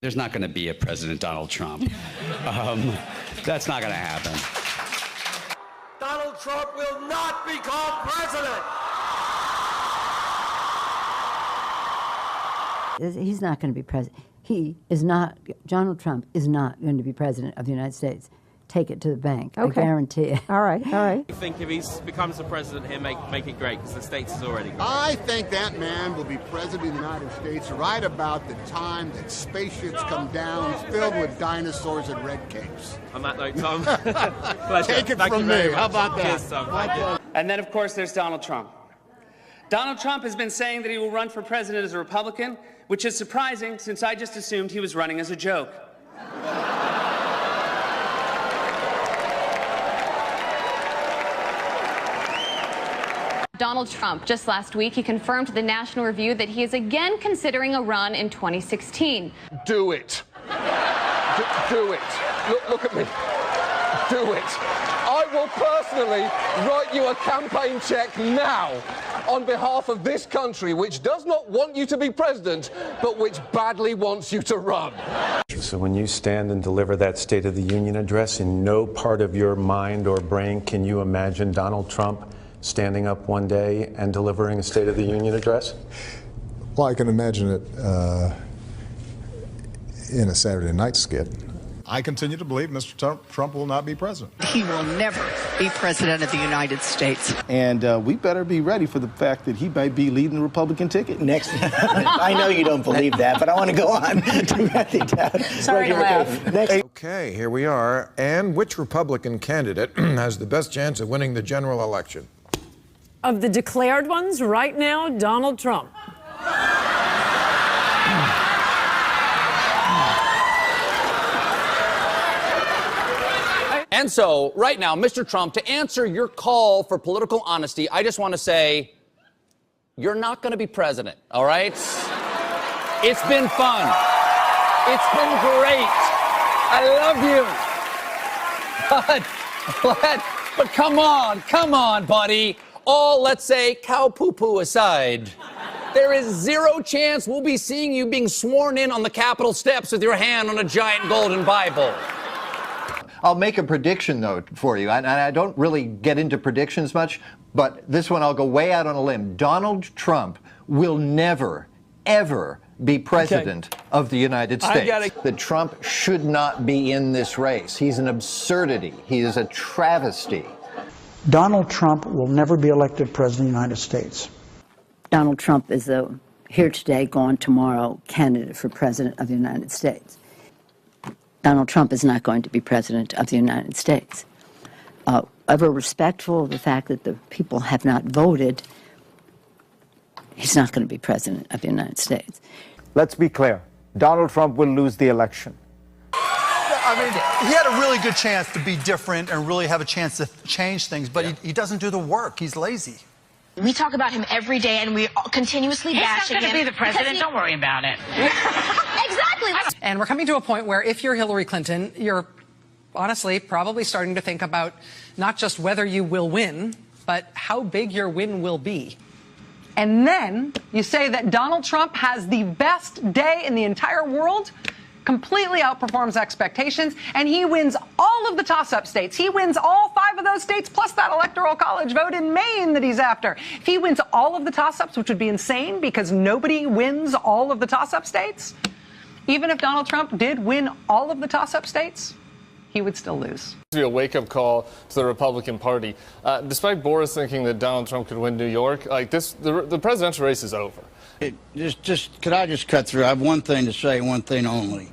There's not going to be a President Donald Trump. That's not going to happen. Donald Trump will not become president. He's not going to be president. Donald Trump is not going to be president of the United States. Take it to the bank. Okay. I guarantee it. All right. I think if he becomes the president, he'll make it great because the States is already great. I think that man will be president of the United States right about the time that spaceships come down filled with dinosaurs and red capes. On that note, Tom, Take it from me. How about that? Cheers, Tom. Thank you. And then, of course, there's Donald Trump. Donald Trump has been saying that he will run for president as a Republican, which is surprising since I just assumed he was running as a joke. Donald Trump, just last week, he confirmed to the National Review that he is again considering a run in 2016. Do it. Do it. Look at me. Do it. I will personally write you a campaign check now on behalf of this country, which does not want you to be president, but which badly wants you to run. So when you stand and deliver that State of the Union address, in no part of your mind or brain can you imagine Donald Trump standing up one day and delivering a State of the Union address? Well, I can imagine it in a Saturday night skit. I continue to believe Mr. Trump will not be president. He will never be president of the United States. And we better be ready for the fact that he might be leading the Republican ticket. Next. I know you don't believe that, but I want to go on. Sorry to laugh. Next. Okay, here we are. And which Republican candidate has the best chance of winning the general election? Of the declared ones, right now, Donald Trump. And so, right now, Mr. Trump, to answer your call for political honesty, I just want to say, you're not going to be president, all right? It's been fun. It's been great. I love you. But come on, buddy. All, let's say, cow poo-poo aside, there is zero chance we'll be seeing you being sworn in on the Capitol steps with your hand on a giant golden Bible. I'll make a prediction, though, for you, and I don't really get into predictions much, but this one I'll go way out on a limb. Donald Trump will never, ever be president of the United States. That Trump should not be in this race. He's an absurdity. He is a travesty. Donald Trump will never be elected president of the United States. Donald Trump is a here today, gone tomorrow candidate for president of the United States. Donald Trump is not going to be president of the United States. Ever respectful of the fact that the people have not voted, he's not going to be president of the United States. Let's be clear. Donald Trump will lose the election. I mean, he had a really good chance to be different and really have a chance to change things, but he doesn't do the work. He's lazy. We talk about him every day, and we continuously bash him. He's not going to be the president. Don't worry about it. Exactly. And we're coming to a point where if you're Hillary Clinton, you're honestly probably starting to think about not just whether you will win, but how big your win will be. And then you say that Donald Trump has the best day in the entire world, completely outperforms expectations, and he wins all of the toss-up states. He wins all 5 of those states, plus that electoral college vote in Maine that he's after. If he wins all of the toss-ups, which would be insane because nobody wins all of the toss-up states, even if Donald Trump did win all of the toss-up states, he would still lose. To be a wake-up call to the Republican Party. Despite Boris thinking that Donald Trump could win New York, like this, the presidential race is over. Could I just cut through? I have one thing to say, one thing only.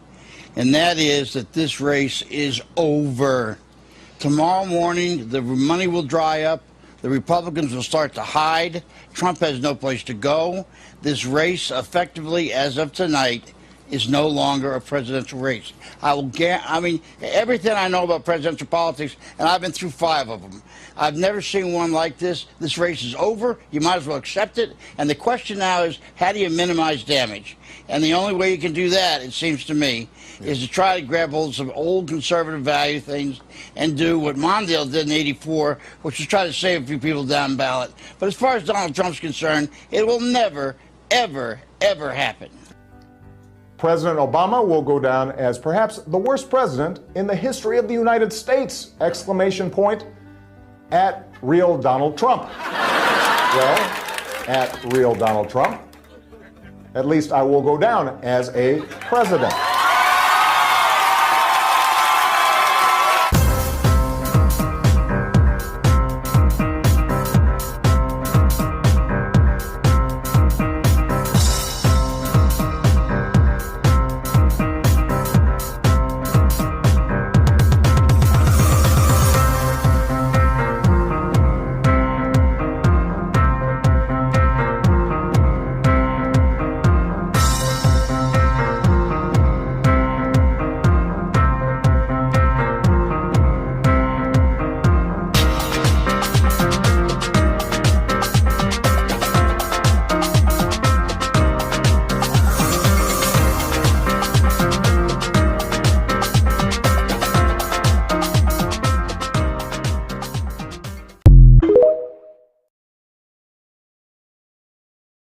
And that is that this race is over. Tomorrow morning, the money will dry up. The Republicans will start to hide. Trump has no place to go. This race, effectively, as of tonight, is no longer a presidential race. I mean, everything I know about presidential politics, and I've been through 5 of them, I've never seen one like this. This race is over. You might as well accept it. And the question now is, how do you minimize damage? And the only way you can do that, it seems to me, is to try to grab hold of some old conservative value things and do what Mondale did in '84, which was try to save a few people down ballot. But as far as Donald Trump's concerned, it will never, ever, ever happen. President Obama will go down as perhaps the worst president in the history of the United States! Exclamation point at real Donald Trump. Well, at real Donald Trump, at least I will go down as a president.